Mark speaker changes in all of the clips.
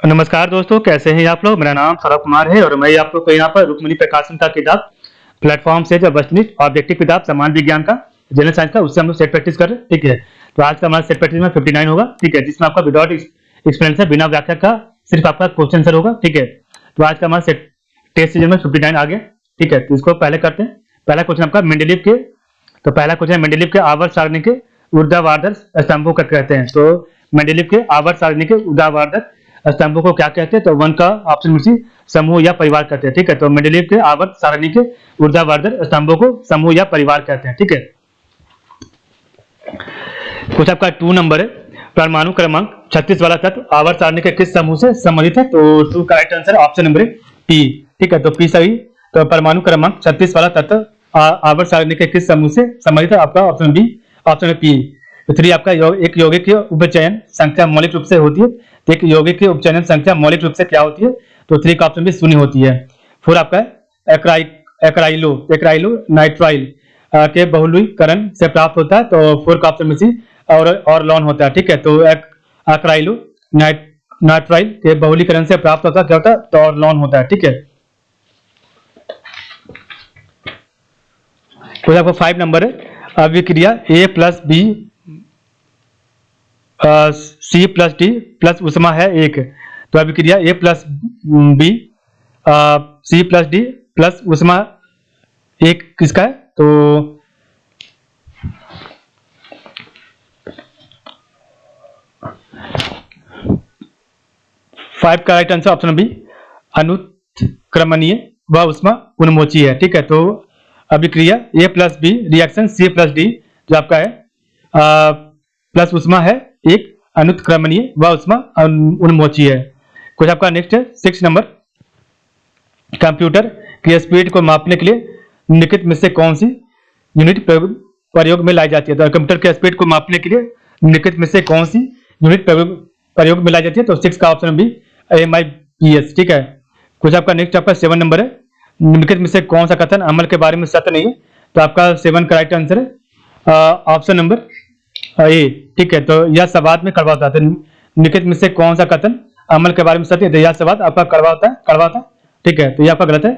Speaker 1: नमस्कार दोस्तों, कैसे हैं आप लोग। मेरा नाम सौरभ कुमार है और मैं आप लोग को यहाँ पर रुक्मिणी प्रकाशन का किताब प्लेटफॉर्म से जो वस्तुनिष्ठ ऑब्जेक्टिव किताब समान विज्ञान का जनरल साइंस का उससे हम लोग सेट प्रैक्टिस कर रहे हैं। ठीक है, तो आज का हमारा सेट प्रैक्टिस में 59 होगा। ठीक है, जिसमें आपका विदाउट एक्सप्लेनेशन बिना व्याख्या का सिर्फ आपका क्वेश्चन आंसर होगा। ठीक है, तो आज का हमारा सेट टेस्ट सीजन में 59 आ गया। ठीक है, तो इसको पहले करते हैं। पहला क्वेश्चन आपका मेंडेलीव के, तो पहला क्वेश्चन मेंडेलीव के आवर्त सारणी के ऊर्ध्वाधर स्तंभों को कहते हैं। तो मेंडेलीव के आवर्त सारणी के ऊर्ध्वाधर स्तंभों को क्या कहते हैं? तो वन का ऑप्शन में सी समूह या परिवार कहते हैं। ठीक है, तो मेंडेलीव के आवर्त सारणी के ऊर्ध्वाधर स्तंभों को समूह या परिवार कहते हैं। ठीक है, कुछ आपका 2 नंबर है। परमाणु क्रमांक 36 वाला तत्व आवर्त सारणी के किस समूह से संबंधित है? तो 2 correct answer option number P. ठीक है, तो पी सही। तो परमाणु क्रमांक 36 वाला तत्व आवर्त सारणी के किस समूह से संबंधित है? आपका ऑप्शन बी, ऑप्शन पी। तो 3 आपका एक यौगिक की उपचयन संख्या मौलिक रूप से होती है। तो एक यौगिक की उपचयन संख्या मौलिक रूप से क्या होती है? तो 3 का ऑप्शन भी शून्य होती है। 4 आपका एक्राइलो नाइट्राइल के बहुलकीकरण से प्राप्त होता है। तो 4 का ऑप्शन में सी और लॉन होता है। ठीक है, तो एक्राइलो नाइट्राइल के बहुलीकरण से प्राप्त होता है क्या होता है? तो और लॉन होता है। ठीक है, तो आपको 5 नंबर है। अभिक्रिया A plus b c plus d plus उष्मा है 1। तो अभिक्रिया A plus b c plus d plus उष्मा 1 किसका है? तो 5 का राइट आंसर ऑप्शन बी अनुत्क्रमणीय व उष्मा उन्मोची है। ठीक है, तो अभिक्रिया A plus b reaction C plus d जो आपका है प्लस उष्मा है 1 अनुत्क्रमणीय व उष्मा उन्मोची है। कुछ आपका नेक्स्ट है 6 नंबर। कंप्यूटर की स्पीड को मापने के लिए निम्नलिखित में से कौन सी यूनिट प्रयोग में लाई जाती है? तो कंप्यूटर की स्पीड को मापने के लिए निम्नलिखित में से कौन सी यूनिट प्रयोग में लाई जाती है? तो 6 का ऑप्शन भी MIPS। ठीक है, कुछ आपका नेक्स्ट आपका 7 नंबर है। निम्नलिखित में से कौन सा कथन अमल के बारे में सत्य नहीं है? तो आपका 7 का राइट आंसर है ऑप्शन नंबर ए। ठीक है, तो यह संवाद में कड़वा होता है। तो निम्नलिखित में से कौन सा कथन अमल के बारे में सत्य है? तो यह संवाद आपका कड़वा होता है, कड़वा होता है। ठीक है, तो यह आपका गलत है।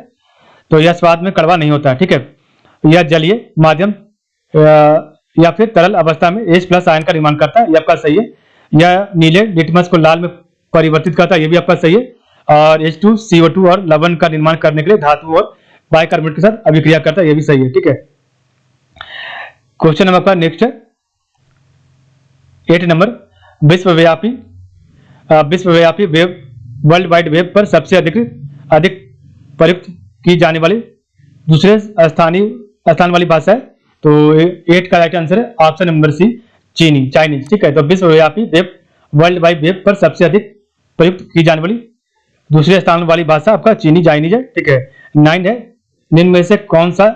Speaker 1: तो यह स्वाद में कड़वा नहीं होता है। ठीक है, यह जलीय माध्यम या फिर तरल अवस्था में H+ आयन का निर्माण करता है, यह आपका सही है। यह नीले लिटमस को लाल में परिवर्तित करता है, यह भी आपका सही है। और H2CO2 और लवण का निर्माण करने के लिए धातु और बाइकार्बोनेट के साथ अभिक्रिया करता है, यह भी सही है। ठीक है, क्वेश्चन नंबर नेक्स्ट है 8 नंबर। विश्वव्यापी वेब वर्ल्ड वाइड वेब पर सबसे अधिक प्रयुक्त की जाने वाली दूसरे स्थान वाली भाषा है। तो 8 का राइट आंसर है ऑप्शन नंबर सी चाइनीज। ठीक है, तो विश्वव्यापी वेब वर्ल्ड वाइड वेब पर सबसे अधिक प्रयुक्त की जाने वाली दूसरे स्थान वाली भाषा आपका चाइनीज है। ठीक है, 9 है। निम्न में से कौन सा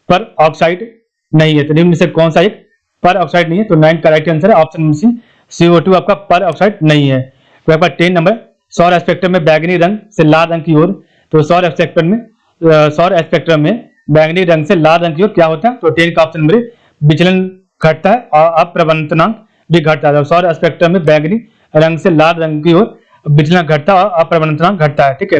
Speaker 1: पर ऑक्साइड नहीं है? तो निम्न में से कौन सा एक पर ऑक्साइड नहीं है? तो 9 का राइट आंसर है ऑप्शन नंबर सी CO2 आपका पर ऑक्साइड नहीं है। तो आपका 10 नंबर। सौर स्पेक्ट्रम में बैंगनी रंग से लाल रंग की ओर, तो सौर स्पेक्ट्रम में बैंगनी रंग से लाल रंग की ओर क्या होता है? तो 10 का ऑप्शन नंबर विचलन घटता है और अपप्रवर्तनांक भी घटता है। सौर स्पेक्ट्रम में बैंगनी रंग से लाल रंग की ओर विचलन घटता है और अपप्रवर्तनांक घटता है। ठीक है,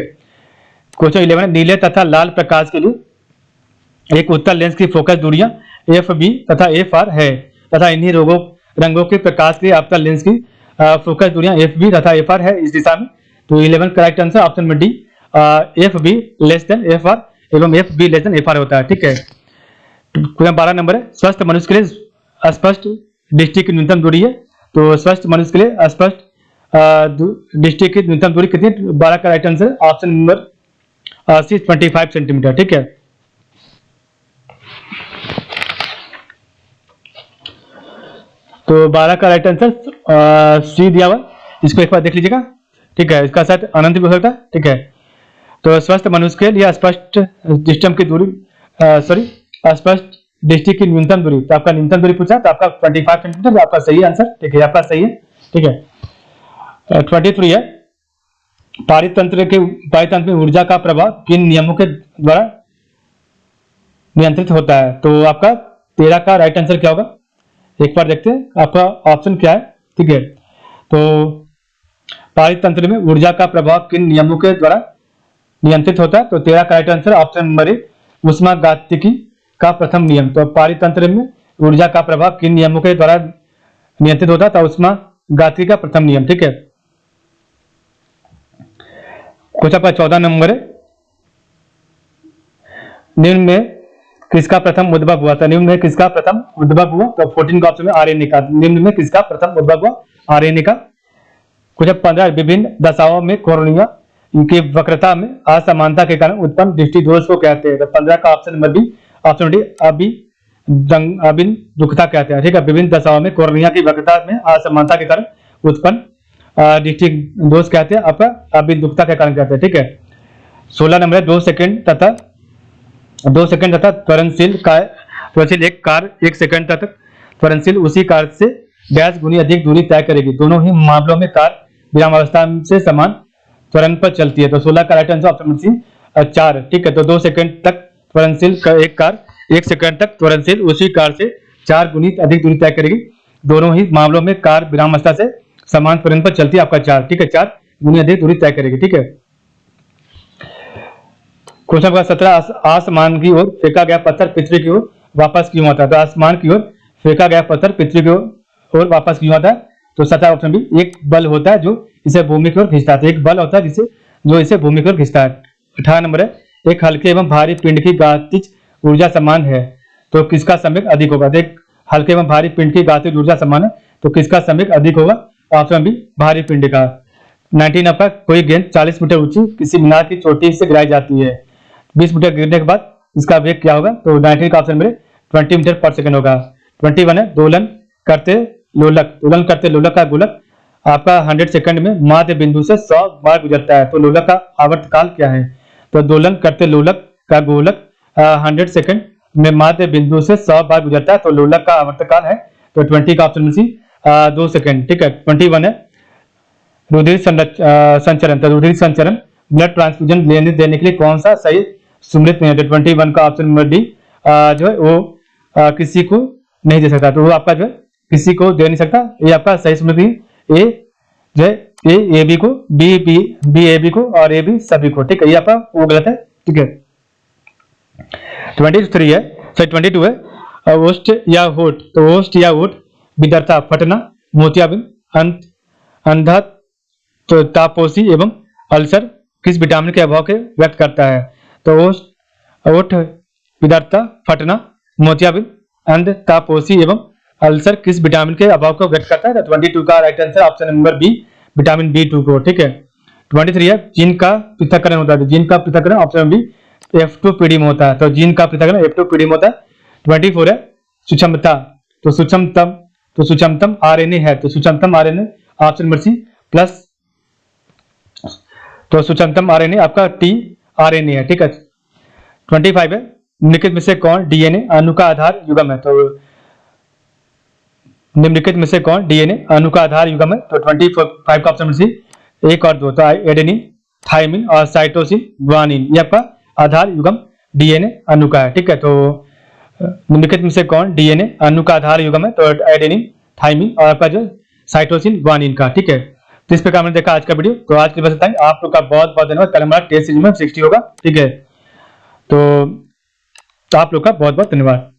Speaker 1: क्वेश्चन 11 है। नीले तथा लाल प्रकाश के लिए एक उत्तल लेंस की फोकस दूरियां FB तथा FR है तथा इन्हीं रंगों के प्रकाश के लिए अवतल लेंस की फोकस दूरियां FB तथा FR है इस दिशा में। तो 11 करेक्ट आंसर ऑप्शन में D FB less than FR एवं FB लेस देन FR होता है। ठीक है, 12 नंबर है। स्वस्थ मनुष्य के लिए स्पष्ट दृष्टि की न्यूनतम दूरी है। तो स्वस्थ मनुष्य के लिए स्पष्ट दृष्टि की न्यूनतम दूरी कितनी? 12 का right answer option number c 25 centimetre. ठीक है, तो 12 का राइट आंसर सी दिया हुआ, इसको एक बार देख लीजिएगा। ठीक है, इसका शायद अनंत भी हो सकता है। ठीक है, तो स्वस्थ मनुष्य के लिए स्पष्ट दृष्टि की दूरी स्पष्ट दृष्टि की न्यूनतम दूरी, तो आपका न्यूनतम दूरी पूछा तो आपका 25 सेंटीमीटर आपका सही आंसर। ठीक है, आपका सही है। ठीक है, 23 है। पारितंत्र में ऊर्जा का प्रवाह किन नियमों के द्वारा नियंत्रित होता है? तो आपका 13 का राइट आंसर क्या होगा? एक बार देखते हैं आपका ऑप्शन क्या है। ठीक है, तो पारितंत्र में ऊर्जा का प्रभाव किन नियमों के द्वारा नियंत्रित होता है? तो 13 का right answer option number A, ऊष्मागतिकी का प्रथम नियम। तो पारितंत्र में ऊर्जा का प्रभाव किन नियमों के द्वारा नियंत्रित होता है? तो ऊष्मागतिकी का प्रथम नियम। ठीक है, क्वेश्चन पर 14 नंबर है, निम्न में किसका प्रथम उद्भव हुआ था? निम्न में किसका प्रथम उद्भव हुआ? तो 14 का ऑप्शन में आरएनए का। निम्न में किसका प्रथम उद्भव हुआ? आरएनए का। कुछ 15 विभिन्न दशाओं में कोर्निया की वक्रता में असमानता के कारण उत्पन्न दृष्टि दोष को कहते हैं। तो 15 का option number B, option D अभिन्दुकता कहते हैं। ठीक है, विभिन्न दशाओं में कोर्निया की वक्रता में असमानता के कारण उत्पन्न दृष्टि दोष कहते हैं, आपका अभिन्दुकता के कारण कहते हैं। ठीक है, 16 नंबर 2 सेकंड तथा त्वरणशील एक कार 1 सेकंड तक त्वरणशील उसी कार से डैश गुनी अधिक दूरी तय करेगी। दोनों ही मामलों में कार विरामावस्था से समान त्वरण पर चलती है। तो 16 का राइट आंसर ऑप्शन सी 4। ठीक है, तो 2 सेकंड तक त्वरणशील एक कार 1 सेकंड तक त्वरणशील उसी कार से 4 गुनी अधिक दूरी तय करेगी। दोनों ही मामलों में कार विरामावस्था से समान त्वरण पर चलती है, आपका 4। ठीक है, 4 गुनी अधिक दूरी तय करेगी। ठीक है, क्वेश्चन नंबर 17, आसमान की ओर फेंका गया पत्थर पृथ्वी की ओर वापस क्यों आता है? तो आसमान की ओर फेंका गया पत्थर पृथ्वी की ओर वापस क्यों आता है? तो 17 ऑप्शन बी, एक बल होता है जो इसे भूमि की ओर खींचता है। तो एक बल होता है जो इसे भूमि की ओर खींचता है। 18 नंबर है, एक हल्के एवं भारी पिंड की गतिज ऊर्जा समान है तो किसका संवेग अधिक होगा? एक हल्के एवं भारी पिंड की गतिज ऊर्जा समान है तो किसका संवेग अधिक होगा? ऑप्शन बी, भारी पिंड का। 19 नंबर, कोई गेंद 40 मीटर ऊंची किसी मीनार की चोटी से गिराई जाती है, 20 मीटर गिरने के बाद इसका वेग क्या होगा? तो 19 का ऑप्शन मेरे 20 मीटर पर सेकंड होगा। 21 है, दोलन करते लोलक का गोलक आपका 100 सेकंड में मध्य बिंदु से 100 बार गुजरता है तो लोलक का आवर्तकाल क्या है? तो दोलन करते लोलक का गोलक 100 सेकंड में मध्य बिंदु से 100 बार गुजरता है तो लोलक का आवर्तकाल है तो 20 का ऑप्शन में सी 2 सेकंड। ठीक है, 21 है, रुधिर संचरण। तो रुधिर संचरण ब्लड ट्रांसफ्यूजन देने के लिए कौन सा सही सुमृत नहीं है? तो 21 का ऑप्शन नंबर डी जो है वो किसी को नहीं दे सकता, तो वो आपका जो है किसी को दे नहीं सकता। ये आपका सही स्मृति ए जो है ए बी को, बी ए बी को और ए बी सभी को। ठीक है, ये आपका वो गलत है। ठीक है, 23 है, सॉरी 22 है, ओष्ठ या होठ। तो ओष्ठ या होठ विदर्था, फटना, मोतियाबिंद, अंधा, तो तापोसी एवं अल्सर किस विटामिन के अभाव के व्यक्त करता है? तो ओठ विदर्था, फटना, मोतियाबिंद, अंध, तापोसी एवं अल्सर किस विटामिन के अभाव को व्यक्त करता है? तो 22 का right answer option number b, vitamin B2 को। ठीक है, 23 है, जीन का पृथक्करण होता है। जीन का पृथक्करण ऑप्शन बी F2PD में होता है, तो जीन का पृथक्करण F2PD में होता है। 24 है, सुषमता। तो सुषमतम RNA है, तो सुषमतम RNA option number c plus, तो सुषमतम RNA आपका tRNA है। ठीक है, 25 है, निम्नलिखित में से कौन DNA अणु का आधार युग्म है? तो निम्नलिखित में से कौन DNA अणु का आधार युग्म है? तो 25 का ऑप्शन सी 1 और 2, तो एडेनिन, थाइमिन और साइटोसिन, ग्वानिन, ये आपका आधार युग्म DNA अणु का है। ठीक है, तो निम्नलिखित में से कौन DNA अणु का आधार युग्म है? तो एडेनिन, थाइमिन और आपका जो साइटोसिन, ग्वानिन का। ठीक है, तो इस प्रकार हमने देखा आज का वीडियो। तो आज के बस इतना ही, आप लोग का बहुत बहुत धन्यवाद। कल हमारा टेस्ट सीरीज में 60 होगा। ठीक है, तो आप लोग का बहुत बहुत धन्यवाद।